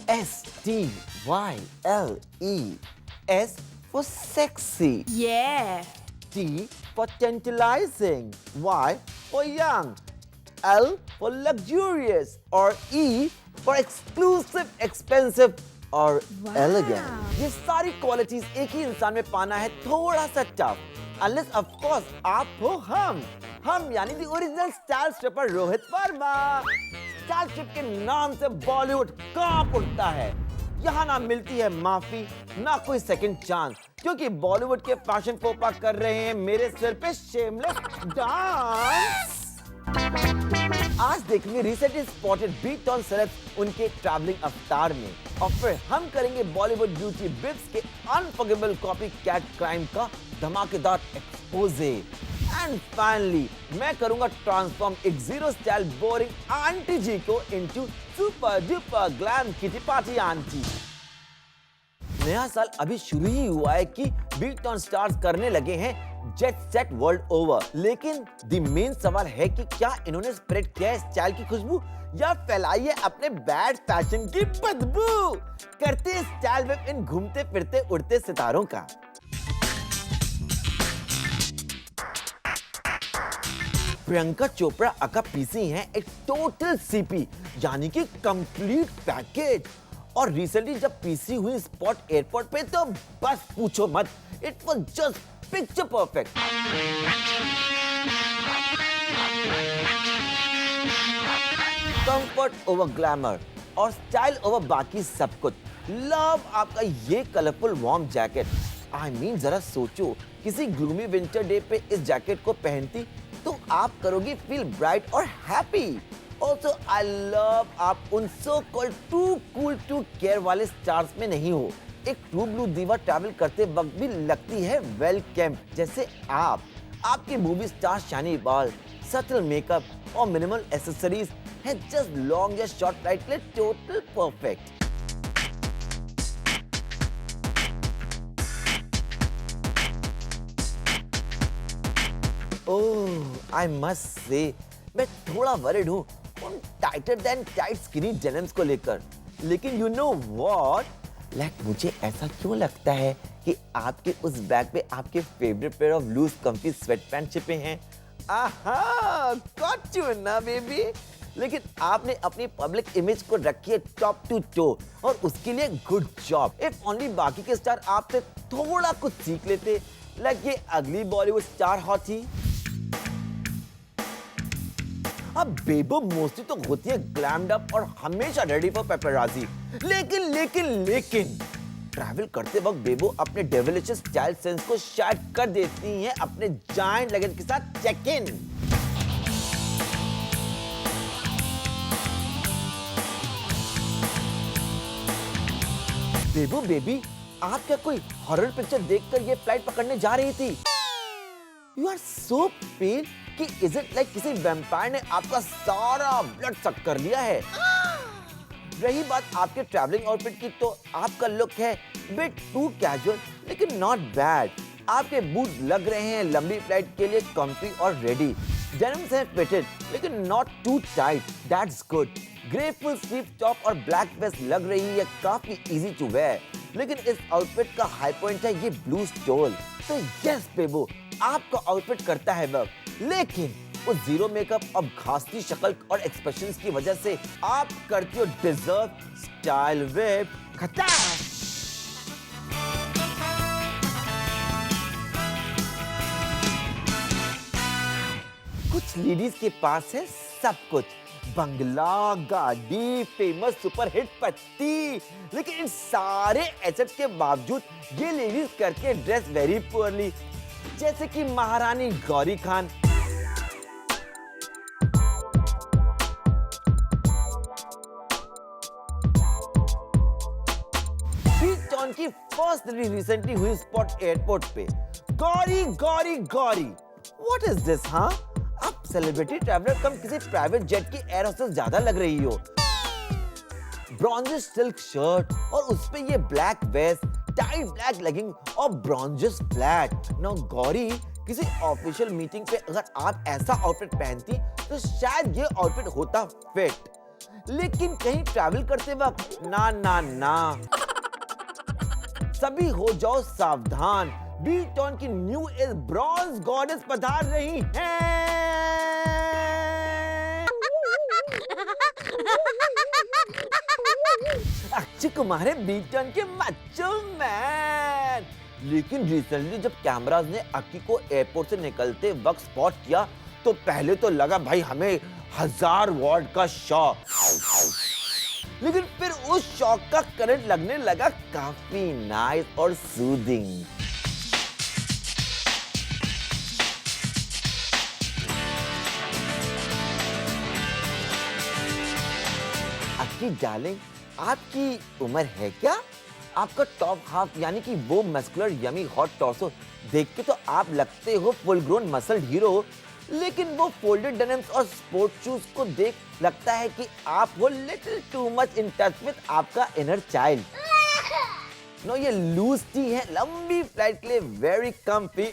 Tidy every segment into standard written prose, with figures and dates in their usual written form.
S-T-Y-L-E. S for sexy. Yeah. T for tantalizing. Y for young. L for luxurious. Or E for exclusive, expensive और Wow. elegant. ये सारी qualities एक ही इंसान में पाना है थोड़ा सा टफ, अनलेस ऑफ कोर्स आप हो हम यानी the original style stripper Rohit Verma. Style strip के नाम से बॉलीवुड कांप उठता है। यहाँ ना मिलती है माफी ना कोई सेकंड चांस, क्योंकि बॉलीवुड के फैशन फोपा कर रहे हैं मेरे सिर पे शेमलेस डांस। आज देखेंगे recently spotted beat on celebs उनके ट्रैवलिंग अवतार में, और फिर हम करेंगे बॉलीवुड ब्यूटी बिब्स के अनफॉरगेबल कॉपी कैट क्राइम का धमाकेदार एक्सपोजे। एंड फाइनली मैं करूंगा ट्रांसफॉर्म एक जीरो स्टाइल बोरिंग आंटी जी को into super duper glam kitty party aunty. नया साल अभी शुरू ही हुआ है कि बीट ऑन स्टार्स करने लगे हैं जेट सेट वर्ल्ड ओवर, लेकिन द मेन सवाल है कि क्या इन्होंने स्प्रेड किया है स्टाइल की खुशबू या फैलाई है अपने बैड फैशन की बदबू। करते स्टाइल वेब इन घूमते फिरते उड़ते सितारों का। प्रियंका चोपड़ा अका पीसी हैं एक टोटल सीपी यानी कि कंप्लीट पैकेज, और रिसेंटली जब पीसी हुई स्पॉट एयरपोर्ट पे तो बस पूछो मत, it was just picture perfect. Comfort over glamour और स्टाइल ओवर बाकी सब कुछ। लव आपका ये colourful warm jacket. I mean जरा सोचो किसी ग्लूमी विंटर डे पे इस जैकेट को पहनती तो आप करोगी फील ब्राइट और हैप्पी। ऑल्सो आई लव आप उन so called too cool to care वाले स्टार्स में नहीं हो। एक ट्रू ब्लू दीवा ट्रैवल करते वक्त भी लगती है वेल कैम्प जैसे आप। आपके मूवी स्टार शानी बाल, सटल मेकअप और मिनिमल एसेसरीज हैं जस्ट लॉन्ग या शॉर्ट फ्लाइट के लिए total perfect. Oh I must say मैं थोड़ा वरिड हूँ उन टाइटर देन टाइट स्किनी डेनिम्स को लेकर, लेकिन यू नो व्हाट, मुझे ऐसा क्यों लगता है कि आपके उस बैग पे आपके favourite pair of loose comfy sweat pant छिपे हैं। आहा, गॉट यू ना बेबी। लेकिन आपने अपनी पब्लिक इमेज को रखी है टॉप टू टो, और उसके लिए गुड जॉब। इफ ओनली बाकी के स्टार आपसे थोड़ा कुछ सीख लेते, लाइक ये अगली बॉलीवुड स्टार हॉटी। अब बेबो मोस्टली तो होती है ग्लैम्ड अप और हमेशा रेडी फॉर पेपराजी, लेकिन ट्रैवल करते वक्त बेबो अपने डेविलिशियस स्टाइल सेंस को शायद कर देती हैं अपने जायंट लगेज के साथ चेक इन। बेबो बेबी, आप क्या कोई हॉरर पिक्चर देखकर ये फ्लाइट पकड़ने जा रही थी? यू आर सो पेल कि इज इट लाइक किसी वैम्पायर ने आपका सारा ब्लड सक कर लिया है? रही बात आपके ट्रैवलिंग आउटफिट की, तो आपका लुक है बिट टू कैजुअल लेकिन नॉट बैड। आपके बूट लग रहे हैं लंबी फ्लाइट के लिए कंफी और रेडी। डेनिम्स हैं फिटेड लेकिन not too tight, that's good. Grey full sleeve top और ब्लैक वेस्ट लग रही है काफी इजी टू वेयर, लेकिन इस आउटफिट का हाई पॉइंट है ये ब्लू स्टोल। तो यस बेबो, आपका आउटफिट करता है वर्क, लेकिन वो जीरो मेकअप और घासती शक्ल और एक्सप्रेशंस की वजह से आप करती हो डिजर्व स्टाइल वेब खटाश। कुछ लेडीज के पास है सब कुछ, बंगला, गाड़ी, फेमस सुपर हिट पत्ती, लेकिन इन सारे एसेट्स के बावजूद ये लेडीज करती है ड्रेस वेरी पुअरली, जैसे कि महारानी गौरी खान। बीट ऑन की फर्स्ट लेडी रिसेंटली हुई स्पॉट एयरपोर्ट पे। Gauri Gauri Gauri, what is this? हाँ, आप सेलिब्रिटी ट्रैवलर कम किसी प्राइवेट जेट की एयर होस्टेस ज्यादा लग रही हो। ब्रॉन्जिश सिल्क शर्ट और उस पे ये black vest, tight black legging और ब्रॉन्जिश फ्लैट। नाउ गौरी, किसी ऑफिशियल मीटिंग पे अगर आप ऐसा आउटफिट पहनती तो शायद ये आउटफिट होता फिट, लेकिन कहीं ट्रैवल करते वक्त ना ना ना। सभी हो जाओ सावधान, बीटॉन की न्यू एज ब्रॉन्ज गॉडेस पधार रही हैं। अक्षय कुमार है बीटॉन के मच्चो मैन। लेकिन रिसेंटली जब कैमरास ने अक्की को एयरपोर्ट से निकलते वक्त स्पॉट किया तो पहले तो लगा भाई हमें 1000 वॉट का शॉक, लेकिन फिर उस शॉक का करंट लगने लगा काफी नाइस और सूदिंग। अक्की डार्लिंग, आपकी उम्र है क्या? आपका टॉप हाफ यानी कि वो मस्कुलर यमी हॉट टॉर्सो देख के तो आप लगते हो फुल ग्रोन मसल हीरो, लेकिन वो फोल्डेड डेनिम्स और स्पोर्ट शूज को देख लगता है कि आप वो little too much in touch with आपका इनर चाइल्ड। नो, ये लूज टी है, लंबी फ्लाइट के लिए वेरी कम्फी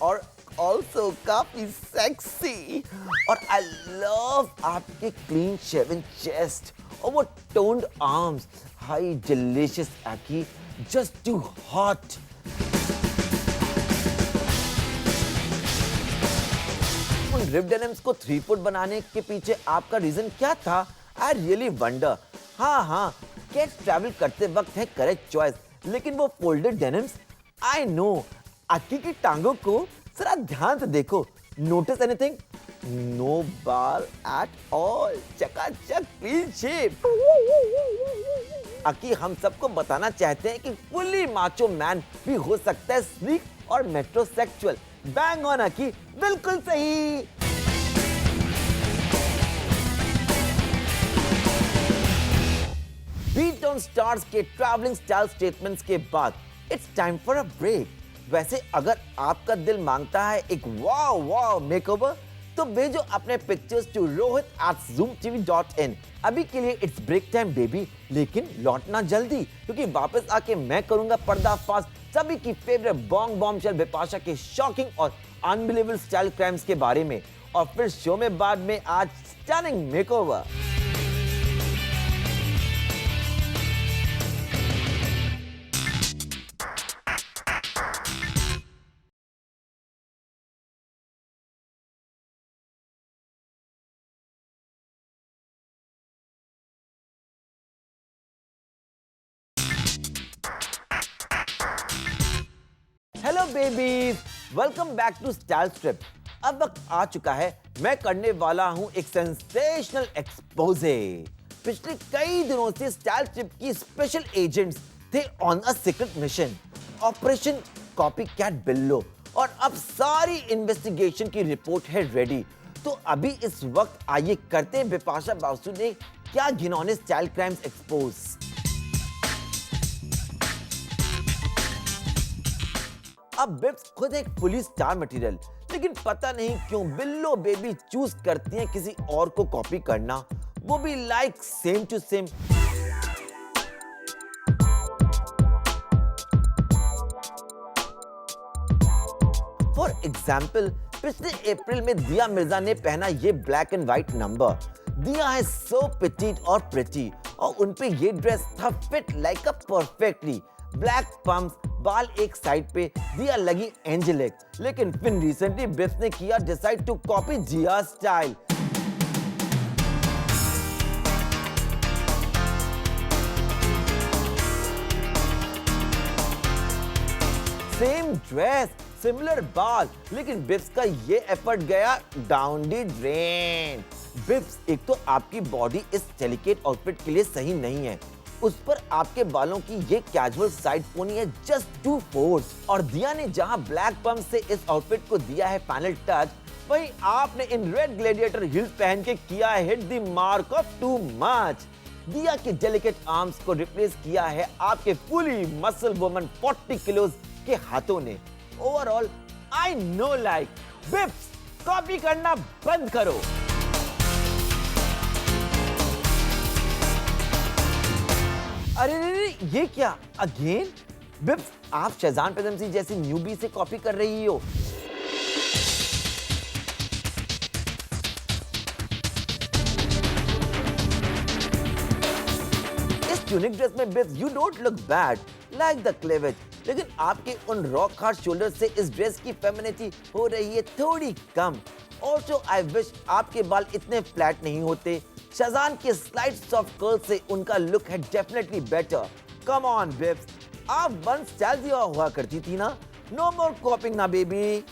और ऑल्सो काफी सेक्सी। और आई लव आपके क्लीन शेवन चेस्ट और वो toned arms. Hi delicious Akki, just too hot. उन रिप डेनिम्स को 3 फुट बनाने के पीछे आपका रीजन क्या था? I really wonder. हाँ, कैट्स ट्रैवल करते वक्त है करेक्ट चॉइस, लेकिन वो फोल्डेड डेनिम्स, आई नो। अक्की की टांगों को जरा ध्यान से देखो, नोटिस एनीथिंग? नो बाल एट ऑल, चकाचक क्लीन शेप। अक्की हम सबको बताना चाहते हैं कि फुली माचो मैन भी हो सकता है स्लीक और मेट्रोसेक्सुअल। बैंग ऑन अक्की, बिल्कुल सही। बीटॉन स्टार्स के ट्रैवलिंग स्टाइल स्टेटमेंट्स के बाद it's time for a break. वैसे अगर आपका दिल मांगता है एक वाव मेकओवर, तो भेजो अपने पिक्चर्स टू rohit@zoomtv.in। अभी के लिए इट्स ब्रेक टाइम बेबी, लेकिन लौटना जल्दी, क्योंकि वापस आके मैं करूंगा पर्दाफाश सभी की फेवरेट बॉन्ग बॉम्बशेल बिपाशा के शॉकिंग और अनबिलीवेबल स्टाइल क्राइम्स के बारे में। और फिर शो में बाद में आज stunning makeover. Hello babies, welcome back to style strip. अब वक्त आ चुका है, मैं करने वाला हूं एक सेंसेशनल एक्सपोजे। पिछले कई दिनों से स्टाइल स्ट्रिप की स्पेशल एजेंट्स थे on a secret mission, operation copycat बिल्लो, और अब सारी इन्वेस्टिगेशन की रिपोर्ट है रेडी। तो अभी इस वक्त आइए करते हैं बिपाशा बासु ने क्या घिनौने स्टाइल क्राइम्स एक्सपोज। अब बिप्स खुद एक पुलिस स्टार मटेरियल, लेकिन पता नहीं क्यों बिल्लो बेबी चूज करती हैं किसी और को कॉपी करना, वो भी like same to same. For example, पिछले अप्रैल में दिया मिर्जा ने पहना ये ब्लैक एंड व्हाइट नंबर। दिया है सो पेटिट और प्रिटी, और उनपे ये ड्रेस था फिट लाइक अ परफेक्टली। ब्लैक पम्प्स, बाल एक साइड पे, दिया लगी एंजेलिक। लेकिन फिर रिसेंटली बिप्स ने किया decide to copy Jiya style. Same dress, similar बाल, लेकिन बिप्स का ये एफर्ट गया डाउन द ड्रेन। बिप्स, एक तो आपकी बॉडी इस डेलिकेट आउटफिट के लिए सही नहीं है, उस पर आपके बालों की ये कैजुअल साइड पोनी है जस्ट टू फोर्स। और दिया ने जहां ब्लैक पम्प से इस आउटफिट को दिया है फाइनल टच, वहीं आपने इन रेड ग्लैडिएटर हील्स पहन के किया है hit the mark of too much. दिया के डेलिकेट आर्म्स को रिप्लेस किया है आपके फुली मसल वुमन 40 किलोज के हाथों ने। Overall I know like Bips, copy करना बंद करो। अरे ये क्या अगेन? बिप्स, आप शहजान पेदमसी जैसी न्यूबी से कॉपी कर रही हो। ट्यूनिक ड्रेस में Bips you don't look bad like the cleavage, लेकिन आपके उन रॉक हार्ड शोल्डर से इस ड्रेस की फेमिनिटी हो रही है थोड़ी कम। ऑल्सो आई विश आपके बाल इतने फ्लैट नहीं होते। शजान के स्लाइड सॉफ्ट कर्ल से उनका लुक है definitely better. Come on Bips, आप वन स्टाइल दिया हुआ करती थी ना, नो मोर कॉपिंग ना baby.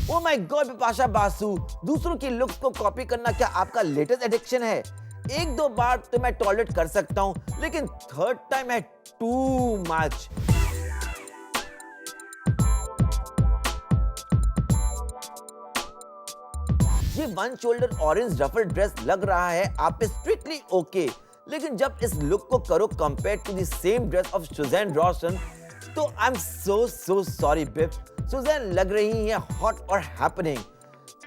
Oh my God Bipasha Basu, दूसरों की लुक्स को कॉपी करना क्या आपका लेटेस्ट एडिक्शन है? एक दो बार तो मैं टॉलरेट कर सकता हूं, लेकिन थर्ड टाइम है टू मच। ये one shoulder orange ruffle dress लग रहा है आप पे स्ट्रिक्टली ओके, लेकिन जब इस लुक को करो compare to the same dress of Sussanne Roshan, तो आई एम सो सॉरी बिप। सुजैन लग रही है हॉट और हैपनिंग,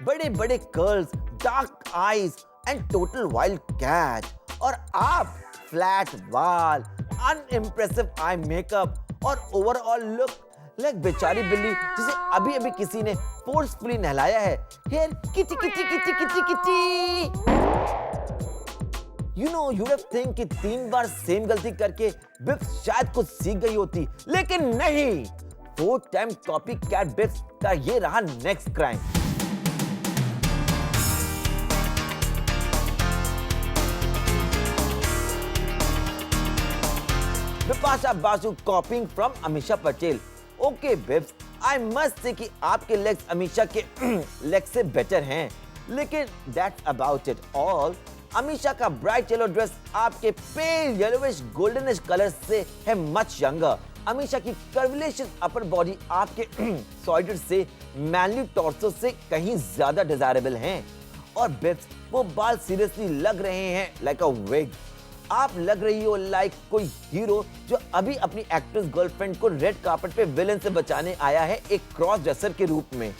बड़े बड़े curls, dark eyes and total wild cat, और आप फ्लैट बाल, अनइम्प्रेसिव आई मेकअप और ओवरऑल लुक लाइक बेचारी बिल्ली जिसे अभी अभी किसी ने फोर्सफुली नहलाया है। Here kitty kitty kitty kitty kitty. You know you have think कि 3 बार सेम गलती करके बिप्स शायद कुछ सीख गई होती, लेकिन नहीं। 4th time copy cat Bips का ये रहा next crime. Bipasha Basu कॉपिंग from Amisha Patel. Okay Bips, I must say कि आपके लेग्स अमीषा के लेग से बेटर हैं, लेकिन that's about it all. Amisha का ब्राइट येलो ड्रेस आपके पेल येलोविश गोल्डनिश कलर से है मच यंगर। अमीषा की कर्वुलेशन अपर बॉडी आपके सॉलिड से मैनली टॉर्सो से कहीं ज्यादा डिजायरेबल हैं, और बिप्स वो बाल सीरियसली लग रहे हैं लाइक अ विग। आप लग रही हो लाइक कोई हीरो जो अभी अपनी एक्ट्रेस गर्लफ्रेंड को रेड कार्पेट पे विलेन से बचाने आया है एक क्रॉस ड्रेसर के रूप में।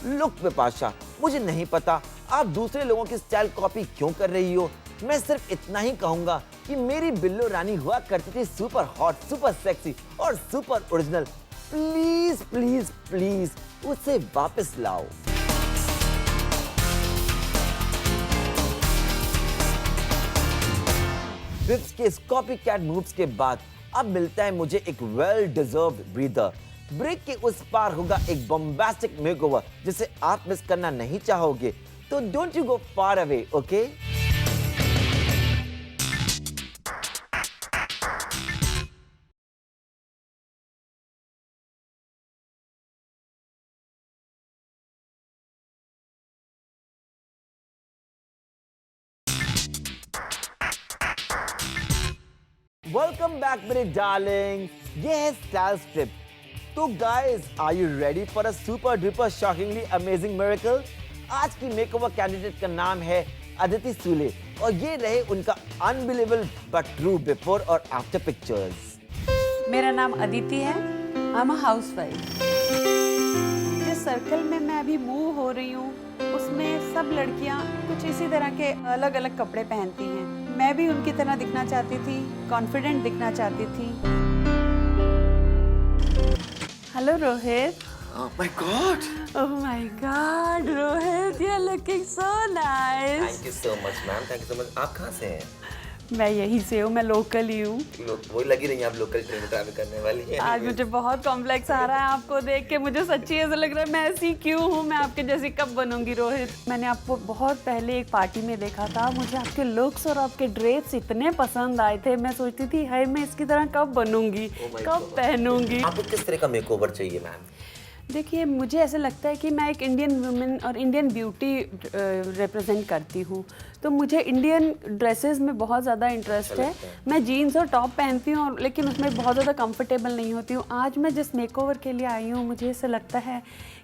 लुक बिपाशा, मुझे नहीं पता आप दूसरे लोगों की स्टाइल कॉपी क्यों कर रही हो। मैं सिर्फ इतना ही कहूंगा कि मेरी बिल्लो रानी हुआ करती थी सुपर हॉट, सुपर सेक्सी और super original. Please please please उसे वापस लाओ। बिप्स के कॉपी कैट मूव्स के बाद अब मिलता है मुझे एक वेल डिजर्व्ड ब्रीदर। ब्रेक के उस पार होगा एक बॉम्बास्टिक मेकओवर जिसे आप मिस करना नहीं चाहोगे, तो don't you go far away, okay? Welcome back मेरे डार्लिंग, ये है स्टाइल स्ट्रिप। तो guys, are you ready for a super duper shockingly amazing miracle? आज की मेकओवर कैंडिडेट का नाम है अदिति सूले, और ये रहे उनका अनबिलीवेबल बट ट्रू बिफोर और आफ्टर पिक्चर्स। मेरा नाम अदिति है, आई एम अ हाउसवाइफ। जिस सर्कल में मैं अभी मूव हो रही हूँ उसमें सब लड़कियाँ कुछ इसी तरह के अलग अलग कपड़े पहनती हैं। मैं भी उनकी तरह दिखना चाहती थी, कॉन्फिडेंट दिखना चाहती थी। Hello Rohit. Oh my God! Oh my God, Rohit, you're looking so nice. Thank you so much, ma'am. Thank you so much. आप कहाँ से हैं? मैं यहीं से हूँ, मैं लोकल ही हूँ। वही लगी रही हैं आप लोकल ट्रेन में ट्रैवल करने वाली हैं। आज मुझे बहुत कॉम्प्लेक्स आ रहा है आपको देख के, मुझे सच्ची ऐसा लग रहा है मैं ऐसी क्यों हूँ, मैं आपके जैसी कब बनूंगी रोहित। मैंने आपको बहुत पहले एक पार्टी में देखा था, मुझे आपके लुक्स और आपके ड्रेस इतने पसंद आए थे, मैं सोचती थी हाय मैं इसकी तरह कब बनूंगी, कब पहनूंगी। आपको किस तरह का मेकओवर चाहिए मैम? देखिए, मुझे ऐसा लगता है कि मैं एक इंडियन वुमेन और इंडियन ब्यूटी रिप्रेजेंट करती हूँ, तो मुझे इंडियन ड्रेसेस में बहुत ज़्यादा इंटरेस्ट है। मैं जीन्स और टॉप पहनती हूँ, लेकिन उसमें बहुत ज़्यादा कंफर्टेबल नहीं होती हूँ। आज मैं जिस मेकओवर के लिए आई हूँ, मुझे ऐसा लगता है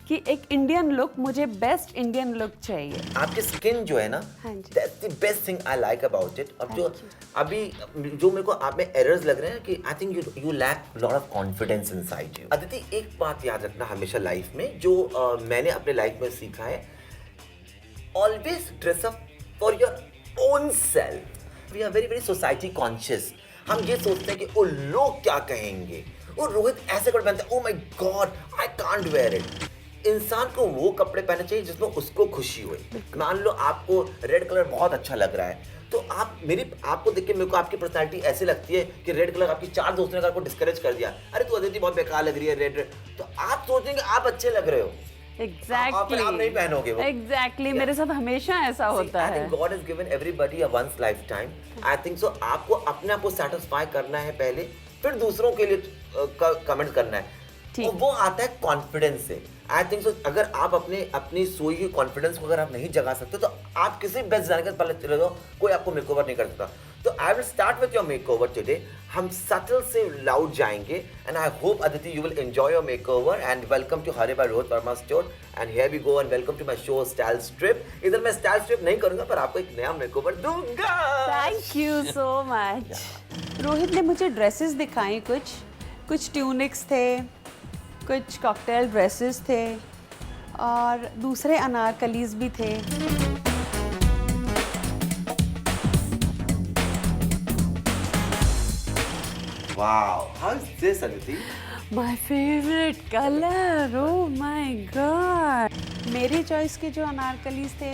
कि एक इंडियन लुक, मुझे बेस्ट इंडियन लुक चाहिए। आपकी स्किन जो है ना, that's the best thing I like about it. और जो अभी जो मेरे को आप में एरर्स लग रहे हैं कि I think you lack lot of confidence inside you. Aditi, एक बात याद रखना हमेशा लाइफ में, जो मैंने अपने लाइफ में सीखा है, always dress up for your own self. We are very very society conscious. हम ये सोचते हैं कि ओ लोग क्या कहेंगे, ओ रोहित ऐसे कपड़े पहनता है, oh my God I can't where it. इंसान को वो कपड़े पहनने चाहिए जिसमें उसको खुशी हो। मान लो आपको रेड कलर बहुत अच्छा लग रहा है, तो आपको देख के मेरे को आपकी पर्सनालिटी ऐसे लगती है कि रेड कलर आपकी 4 दोस्तों ने आपको डिस्करेज कर दिया, अरे तू अदिति बहुत बेकार लग रही है रेड, तो आप सोचेंगे आप अच्छे लग रहे हो। Exactly. आप नहीं पहनोगे वो। Exactly. मेरे साथ हमेशा ऐसा होता है। I think God has given everybody a once lifetime. I think so. आपको अपने आप को satisfy करना है पहले, फिर दूसरों के लिए कमेंट करना है। और वो आता है कॉन्फिडेंस से। आई थिंक सो अगर आप अपनी सोई हुई कॉन्फिडेंस को अगर आप नहीं जगा सकते तो आप किसी बेस्ट जाने के पहले चले जाओ, कोई आपको मेकओवर नहीं कर सकता। तो I will start with your makeover today. हम सटल से लाउड जाएंगे and I hope Aditi you will enjoy your makeover and welcome to here by Rohit Verma store and here we go and welcome to my show style strip. इधर मैं style strip नहीं करूंगा पर आपको एक नया मेकओवर दूंगा। Thank you so much. Rohit ने मुझे ड्रेसेस दिखाई, कुछ ट्यूनिक्स थे, कुछ कॉकटेल ड्रेसेस थे और दूसरे अनारकलीज भी थे। Wow, how is this, Aditi? My favorite color, oh my god! मेरी चॉइस के जो अनारकलीज थे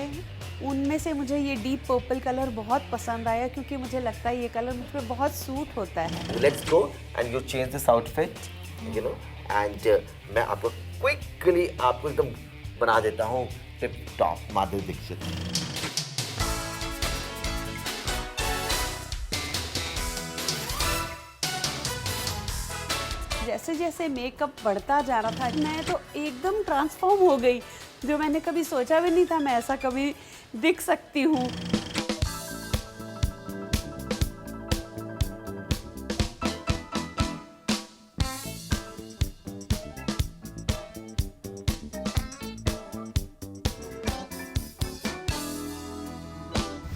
उनमें से मुझे ये डीप पर्पल कलर बहुत पसंद आया क्योंकि मुझे लगता है ये कलर मुझ पर बहुत सूट होता है। Let's go and you change this outfit, you know, and मैं आपको क्विकली आपको एकदम बना देता हूँ टिप टॉप माधुरी दीक्षित। जैसे जैसे मेकअप बढ़ता जा रहा था मैं तो एकदम ट्रांसफॉर्म हो गई, जो मैंने कभी सोचा भी नहीं था मैं ऐसा कभी दिख सकती हूँ।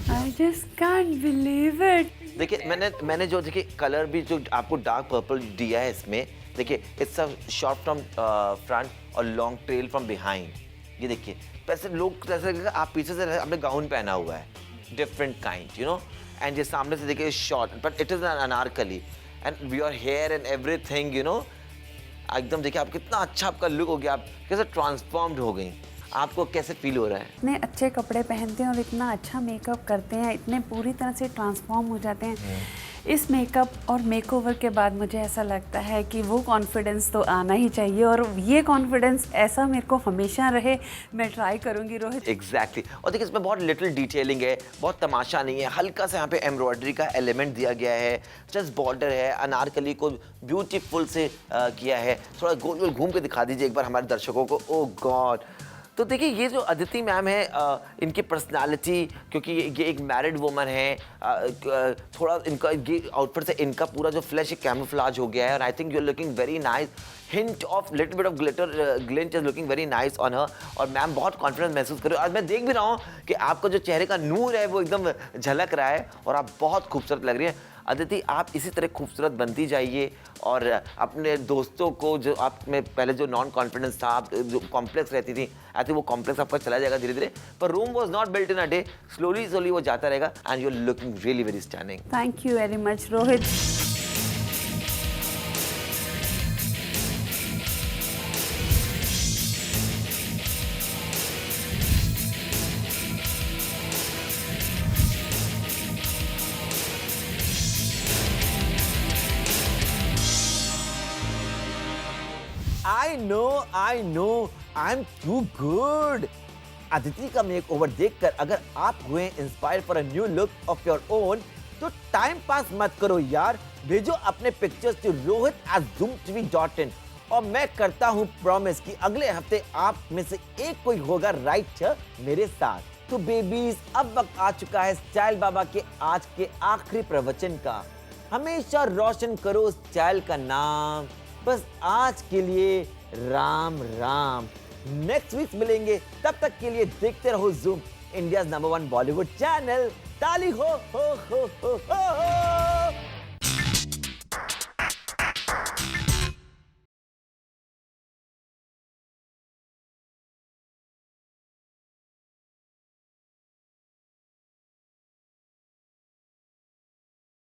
I just can't believe it. देखिए मैंने जो देखिए कलर भी जो आपको डार्क पर्पल दिया है इसमें, देखिए it's a short from front और लॉन्ग ट्रेल फ्रॉम बिहाइंड। ये देखिए वैसे लोग ऐसा लगेगा आप पीछे से आपने गाउन पहना हुआ है different kind, you know, and ये सामने से देखिए short but it is an anarkali and your hair and everything, you know, एकदम देखिए आप कितना अच्छा आपका लुक हो गया, आप कैसे ट्रांसफॉर्म्ड हो गई। आपको कैसे फील हो रहा है? इतने अच्छे कपड़े पहनते हैं और इतना अच्छा मेकअप करते हैं, इतने पूरी तरह से ट्रांसफॉर्म हो जाते हैं। इस मेकअप और मेकओवर के बाद मुझे ऐसा लगता है कि वो कॉन्फिडेंस तो आना ही चाहिए और ये कॉन्फिडेंस ऐसा मेरे को हमेशा रहे, मैं ट्राई करूँगी रोहित। एग्जैक्टली और देखिए इसमें बहुत लिटिल डिटेलिंग है, बहुत तमाशा नहीं है, हल्का सा यहाँ पे एम्ब्रॉयडरी का एलिमेंट दिया गया है, जस्ट बॉर्डर है, अनारकली को ब्यूटीफुल से किया है। थोड़ा गोल गोल घूम के दिखा दीजिए एक बार हमारे दर्शकों को। ओह गॉड, तो देखिए ये जो अदिति मैम है इनकी पर्सनालिटी, क्योंकि ये एक मैरिड वुमन है, थोड़ा इनका ये आउटफिट से इनका पूरा जो फ्लैश कैमोफ्लेज हो गया है और I think you are looking very nice, hint of little bit of glint is looking very nice on her. और मैम बहुत कॉन्फिडेंस महसूस कर रहे हो और मैं देख भी रहा हूँ कि आपका जो चेहरे का नूर है वो एकदम झलक रहा है और आप बहुत खूबसूरत लग रही है। अदिति आप इसी तरह खूबसूरत बनती जाइए और अपने दोस्तों को, जो आप में पहले जो नॉन कॉन्फिडेंस था, आप जो कॉम्प्लेक्स रहती थी, आई थिंक वो कॉम्प्लेक्स आपका चला जाएगा धीरे धीरे, पर Rome was not built in a day, slowly slowly वो जाता रहेगा and you are looking really very stunning. Thank you very much Rohit. I know, I'm too good. Aditi का मेकओवर देखकर अगर आप हुए inspire for a new look of your own तो time pass मत करो यार, भेजो अपने पिक्चर्स टू rohit@zoomtv.in और मैं करता हूँ प्रॉमिस कि अगले हफ्ते आप में से एक कोई होगा राइट मेरे साथ। तो बेबीज अब वक्त आ चुका है स्टाइल बाबा के आज के आखिरी प्रवचन का। हमेशा रोशन करो स्टाइल का नाम, बस आज के लिए राम राम। नेक्स्ट वीक मिलेंगे, तब तक के लिए देखते रहो Zoom, India number 1 Bollywood channel. ताली हो हो हो हो हो, हो।